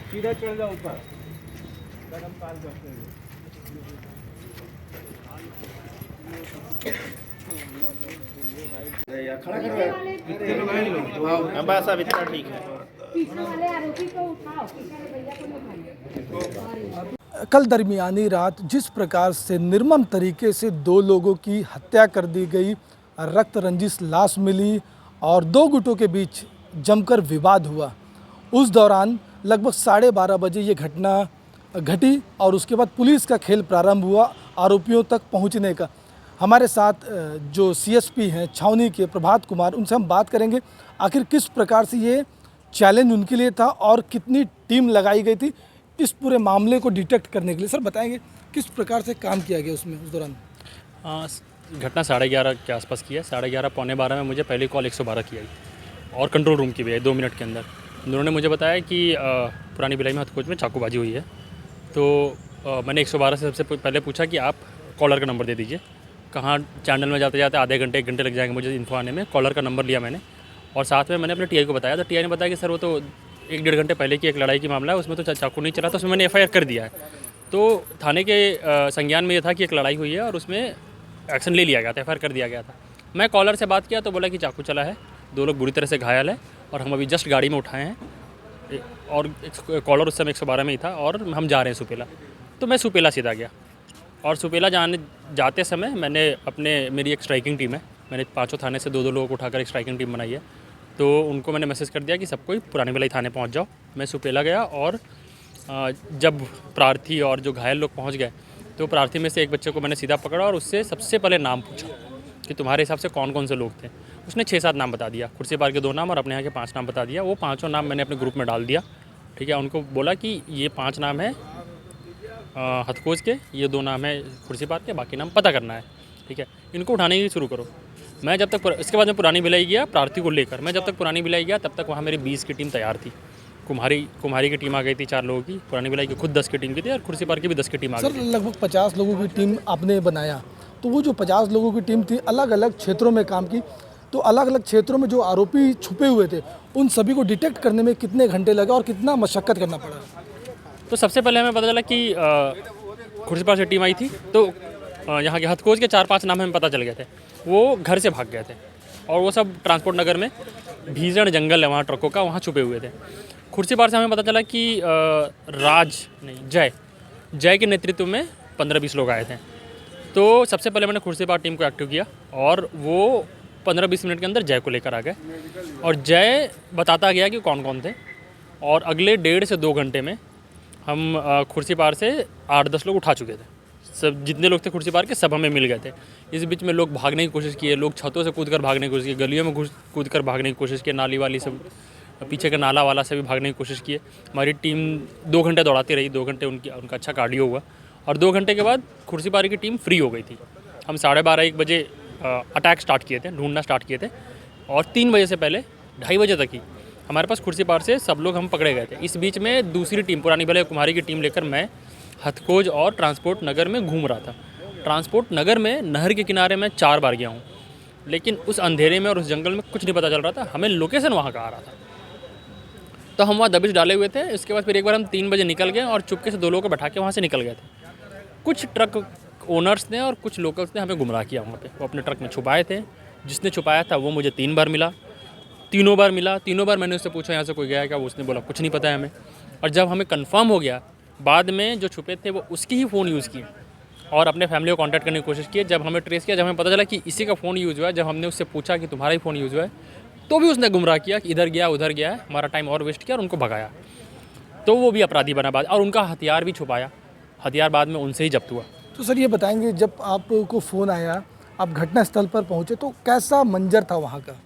सीधा चढ़ जाओ ऊपर, कदम पार करते हुए। खड़ा कर कितने लोग हैं लोग? बस अब इतना ठीक है। पीछे वाले आरोपी को उठाओ, पीछे वाले भैया को उठाओ। कल दरमियानी रात जिस प्रकार से निर्मम तरीके से दो लोगों की हत्या कर दी गई, रक्त रंजिश लाश मिली और दो गुटों के बीच जमकर विवाद हुआ, उस दौरान लगभग 12:30 बजे ये घटना घटी और उसके बाद पुलिस का खेल प्रारंभ हुआ आरोपियों तक पहुंचने का। हमारे साथ जो सीएसपी हैं छावनी के प्रभात कुमार, उनसे हम बात करेंगे आखिर किस प्रकार से ये चैलेंज उनके लिए था और कितनी टीम लगाई गई थी इस पूरे मामले को डिटेक्ट करने के लिए। सर बताएंगे किस प्रकार से काम किया गया उसमें उस दौरान? घटना 11:30 के आसपास की है। 11:30 पौने 12 में मुझे पहली कॉल 112 की आई और कंट्रोल रूम की भी आई 2 मिनट के अंदर। उन्होंने मुझे बताया कि पुरानी बिलाई में हथकोच में चाकूबाजी हुई है। तो मैंने 112 से सबसे पहले पूछा कि आप कॉलर का नंबर दे दीजिए। कहाँ चैनल में जाते जाते आधे घंटे 1 घंटे लग जाएंगे मुझे इन्फो आने में। कॉलर का नंबर लिया मैंने और साथ में मैंने अपने टीआई को बताया। तो टीआई ने बताया कि सर वो तो 1-1.5 घंटे पहले की एक लड़ाई की मामला है, उसमें तो चाकू नहीं चला था, उसमें मैंने एफआईआर कर दिया है। तो थाने के संज्ञान में ये था कि एक लड़ाई हुई है और उसमें एक्शन ले लिया गया था, एफआईआर कर दिया गया था। मैं कॉलर से बात किया तो बोला कि चाकू चला है, 2 लोग बुरी तरह से घायल है और हम अभी जस्ट गाड़ी में उठाए हैं और कॉलर उस समय 112 में ही था और हम जा रहे हैं सुपेला। तो मैं सुपेला सीधा गया और सुपेला जाते समय मेरी एक स्ट्राइकिंग टीम है, मैंने 5 थाने से 2-2 लोगों को उठाकर एक स्ट्राइकिंग टीम बनाई है। तो उनको मैंने मैसेज कर दिया कि सब कोई पुरानी बिलाई थाने पहुंच जाओ। मैं सुपेला गया और जब प्रार्थी और जो घायल लोग पहुंच गए तो प्रार्थी में से एक बच्चे को मैंने सीधा पकड़ा और उससे सबसे पहले नाम पूछा कि तुम्हारे हिसाब से कौन कौन से लोग थे। उसने 6-7 नाम बता दिया, कुर्सी पार के 2 नाम और अपने यहाँ के 5 नाम बता दिया। वो 5 नाम मैंने अपने ग्रुप में डाल दिया, ठीक है। उनको बोला कि ये 5 नाम है हथकोच के, ये 2 नाम है कुर्सी पार के, बाकी नाम पता करना है, ठीक है। इनको उठाने की शुरू करो। मैं जब तक इसके बाद मैं पुरानी बिलाई गया प्रार्थी को लेकर, मैं जब तक पुरानी बिलाई गया तब तक वहाँ मेरी 20 की टीम तैयार थी। कुम्हारी की टीम आ गई थी 4 लोगों की, पुरानी बिलाई की खुद 10 की टीम की थी और कुर्सी पार की भी 10 की टीम आ गई थी। सर लगभग 50 लोगों की टीम आपने बनाया, तो वो जो 50 लोगों की टीम थी अलग अलग क्षेत्रों में काम की, तो अलग अलग क्षेत्रों में जो आरोपी छुपे हुए थे उन सभी को डिटेक्ट करने में कितने घंटे लगे और कितना मशक्कत करना पड़ा? तो सबसे पहले हमें पता चला कि कुर्सी पार से टीम आई थी, तो यहाँ के हथकोच के 4-5 नाम हमें पता चल गए थे। वो घर से भाग गए थे और वो सब ट्रांसपोर्ट नगर में भीषण जंगल है वहाँ ट्रकों का, वहाँ छुपे हुए थे। कुर्सी पार से हमें पता चला कि जय के नेतृत्व में 15-20 लोग आए थे। तो सबसे पहले मैंने कुर्सी पार टीम को एक्टिव किया और वो 15-20 मिनट के अंदर जय को लेकर आ गए और जय बताता गया कि कौन कौन थे। और अगले 1.5 से 2 घंटे में हम कुर्सी पार से 8-10 लोग उठा चुके थे। सब जितने लोग थे कुर्सी पार के सब हमें मिल गए थे। इस बीच में लोग भागने की कोशिश किए, लोग छतों से कूद कर भागने की कोशिश की, गलियों में कूद कर भागने की कोशिश की, नाली वाली सब पीछे का नाला वाला से भी भागने की कोशिश किए। हमारी टीम 2 घंटे दौड़ाती रही, 2 घंटे उनका अच्छा कार्डियो हुआ और 2 घंटे के बाद कुर्सी पार की टीम फ्री हो गई थी। हम 12:30-1 बजे अटैक स्टार्ट किए थे, ढूंढना स्टार्ट किए थे और 3 बजे से पहले 2:30 बजे तक ही हमारे पास कुर्सी पार से सब लोग हम पकड़े गए थे। इस बीच में दूसरी टीम पुरानी बिलाई कुम्हारी की टीम लेकर मैं हथकोज और ट्रांसपोर्ट नगर में घूम रहा था। ट्रांसपोर्ट नगर में नहर के किनारे में 4 बार गया हूँ, लेकिन उस अंधेरे में और उस जंगल में कुछ नहीं पता चल रहा था, हमें लोकेशन वहाँ का आ रहा था। तो हम वहाँ दबिश डाले हुए थे। इसके बाद फिर एक बार हम 3 बजे निकल गए और चुपके से 2 लोगों को बैठा के वहाँ से निकल गए थे। कुछ ट्रक ओनर्स ने और कुछ लोकल्स ने हमें गुमराह किया वहाँ पे। वो अपने ट्रक में छुपाए थे, जिसने छुपाया था वो मुझे 3 बार मिला, तीनों बार मैंने उससे पूछा यहाँ से कोई गया है क्या, उसने बोला कुछ नहीं पता है हमें। और जब हमें कंफर्म हो गया बाद में जो छुपे थे वो उसकी ही फ़ोन यूज़ की और अपने फैमिली को कांटेक्ट करने की कोशिश की। जब हमें ट्रेस किया, जब हमें पता चला कि इसी का फ़ोन यूज़ हुआ है, जब हमने उससे पूछा कि तुम्हारा ही फ़ोन यूज़ हुआ है, तो भी उसने गुमराह किया कि इधर गया उधर गया है, हमारा टाइम और वेस्ट किया और उनको भगाया। तो वो भी अपराधी बना बाद और उनका हथियार भी छुपाया, हथियार बाद में उनसे ही जब्त हुआ। तो सर ये बताएंगे जब आपको फ़ोन आया, आप घटनास्थल पर पहुँचे तो कैसा मंजर था वहाँ का?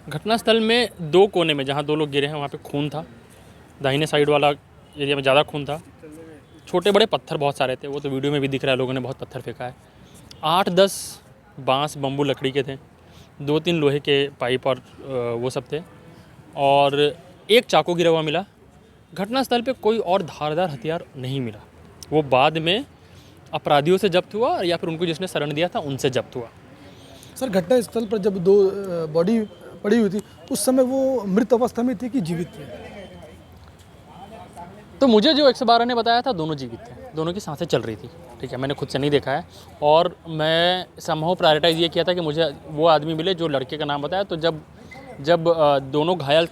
घटनास्थल में 2 कोने में जहाँ 2 लोग गिरे हैं वहाँ पे खून था, दाहिने साइड वाला एरिया में ज़्यादा खून था। छोटे बड़े पत्थर बहुत सारे थे, वो तो वीडियो में भी दिख रहा है, लोगों ने बहुत पत्थर फेंका है। 8-10 बांस बम्बू लकड़ी के थे, 2-3 लोहे के पाइप और वो सब थे और एक चाकू गिरा हुआ मिला। घटनास्थल पे कोई और धारदार हथियार नहीं मिला, वो बाद में अपराधियों से जब्त हुआ या फिर उनको जिसने शरण दिया था उनसे जब्त हुआ। सर घटनास्थल पर जब 2 बॉडी पड़ी हुई थी उस समय वो मृत अवस्था में थी कि जीवित थे? तो मुझे जो 112 ने बताया था दोनों जीवित थे, दोनों की सांसें चल रही थी, ठीक है। मैंने खुद से नहीं देखा है और मैं समहाउ प्रायोरिटाइज़ ये किया था कि मुझे वो आदमी मिले जो लड़के का नाम बताया। तो जब दोनों घायल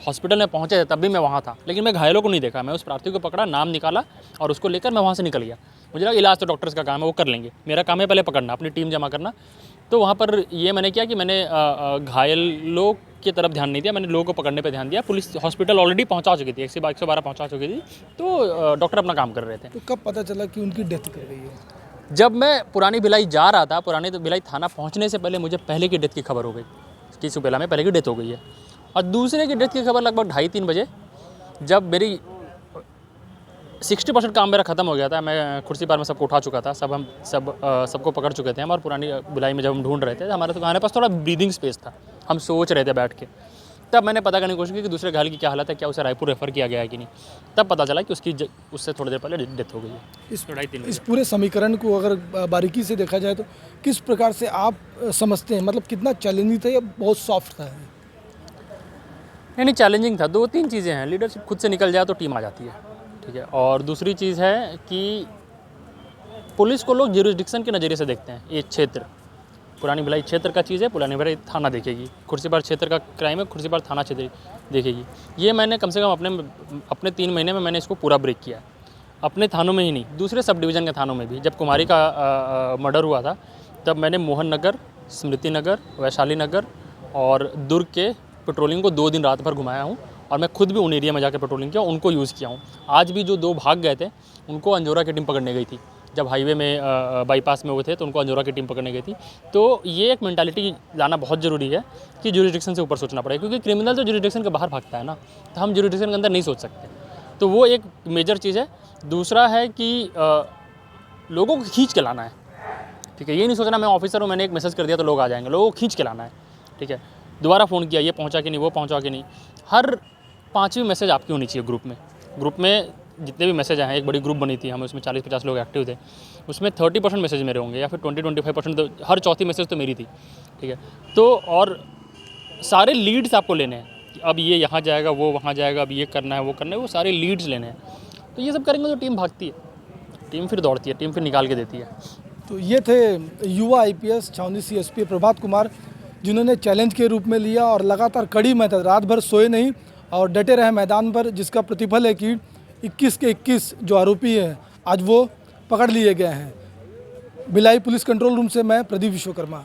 हॉस्पिटल में पहुँचे थे तब भी मैं वहाँ था, लेकिन मैं घायलों को नहीं देखा। मैं उस प्रार्थी को पकड़ा, नाम निकाला और उसको लेकर मैं वहाँ से निकल गया। मुझे लगा इलाज तो डॉक्टर्स का काम है, वो कर लेंगे, मेरा काम है पहले पकड़ना, अपनी टीम जमा करना। तो वहाँ पर ये मैंने किया कि मैंने घायलों की तरफ ध्यान नहीं दिया, मैंने लोगों को पकड़ने पे ध्यान दिया। पुलिस हॉस्पिटल ऑलरेडी पहुँचा चुकी थी, 112 पहुँचा चुकी थी, तो डॉक्टर अपना काम कर रहे थे। तो कब पता चला कि उनकी डेथ कर गई है? जब मैं पुरानी भिलाई जा रहा था, पुरानी भिलाई थाना पहुँचने से पहले मुझे पहले की डेथ की खबर हो गई कि सुपेला में पहले की डेथ हो गई है। और दूसरे की डेथ की खबर लगभग 2:30-3 बजे, जब मेरी 60% काम मेरा ख़त्म हो गया था। मैं खुर्सीपार में सबको उठा चुका था, सबको पकड़ चुके थे हम। और पुरानी भिलाई में जब हम ढूंढ रहे थे, हमारे पास थोड़ा ब्रीदिंग स्पेस था, हम सोच रहे थे बैठ के। तब मैंने पता करने की कोशिश की कि दूसरे घायल की क्या हालत है, क्या उसे रायपुर रेफ़र किया गया है कि नहीं। तब पता चला कि उससे थोड़ी देर पहले डेथ हो गई है। इस पूरे समीकरण को अगर बारीकी से देखा जाए तो किस प्रकार से आप समझते हैं, मतलब कितना चैलेंजिंग था या बहुत सॉफ्ट था? नहीं, चैलेंजिंग था। 2-3 चीज़ें हैं। लीडरशिप खुद से निकल जाए तो टीम आ जाती है, ठीक है। और दूसरी चीज़ है कि पुलिस को लोग ज्यूरिसडिक्शन के नज़रिए से देखते हैं। ये क्षेत्र पुरानी भिलाई क्षेत्र का चीज़ है, पुरानी भिलाई थाना देखेगी। खुर्सीपार क्षेत्र का क्राइम है, खुर्सीपार थाना क्षेत्र देखेगी। ये मैंने कम से कम अपने 3 महीने में मैंने इसको पूरा ब्रेक किया है। अपने थानों में ही नहीं, दूसरे सब डिवीज़न के थानों में भी। जब कुमारी का मर्डर हुआ था तब मैंने मोहन नगर, स्मृति नगर, वैशाली नगर और दुर्ग के पेट्रोलिंग को 2 दिन रात भर घुमाया हूँ। और मैं खुद भी उन एरिया में जाकर पेट्रोलिंग किया, उनको यूज़ किया हूँ। आज भी जो 2 भाग गए थे उनको अंजोरा की टीम पकड़ने गई थी। जब हाईवे में बाईपास में हुए थे तो उनको अंजोरा की टीम पकड़ने गई थी। तो ये एक मेंटालिटी लाना बहुत ज़रूरी है कि ज्यूरिसडिक्शन से ऊपर सोचना पड़ेगा, क्योंकि क्रिमिनल तो ज्यूरिसडिक्शन के बाहर भागता है ना, तो हम ज्यूरिसडिक्शन के अंदर नहीं सोच सकते। तो वो एक मेजर चीज़ है। दूसरा है कि लोगों को खींच के लाना है, ठीक है। ये नहीं सोचना मैं ऑफिसर हूँ, मैंने एक मैसेज कर दिया तो लोग आ जाएंगे। लोगों को खींच के लाना है, ठीक है। दोबारा फ़ोन किया, ये पहुँचा कि नहीं, वो पहुँचा कि नहीं। हर 5वीं मैसेज आपकी होनी चाहिए ग्रुप में जितने भी मैसेज आए हैं। एक बड़ी ग्रुप बनी थी, हमें उसमें 40-50 लोग एक्टिव थे। उसमें 30% मैसेज मेरे होंगे या फिर 20-25%, तो हर चौथी मैसेज तो मेरी थी, ठीक है। तो और सारे लीड्स आपको लेने हैं कि अब ये यहाँ जाएगा, वो वहाँ जाएगा, अब ये करना है, वो करना है, वो सारे लीड्स लेने हैं। तो ये सब करेंगे तो टीम भागती है, टीम फिर दौड़ती है, टीम फिर निकाल के देती है। तो ये थे युवा IPS छावनी CSP प्रभात कुमार, जिन्होंने चैलेंज के रूप में लिया और लगातार कड़ी मेहनत, रात भर सोए नहीं और डटे रहे मैदान पर, जिसका प्रतिफल है कि 21 के 21 जो आरोपी हैं आज वो पकड़ लिए गए हैं। भिलाई पुलिस कंट्रोल रूम से मैं प्रदीप विश्वकर्मा।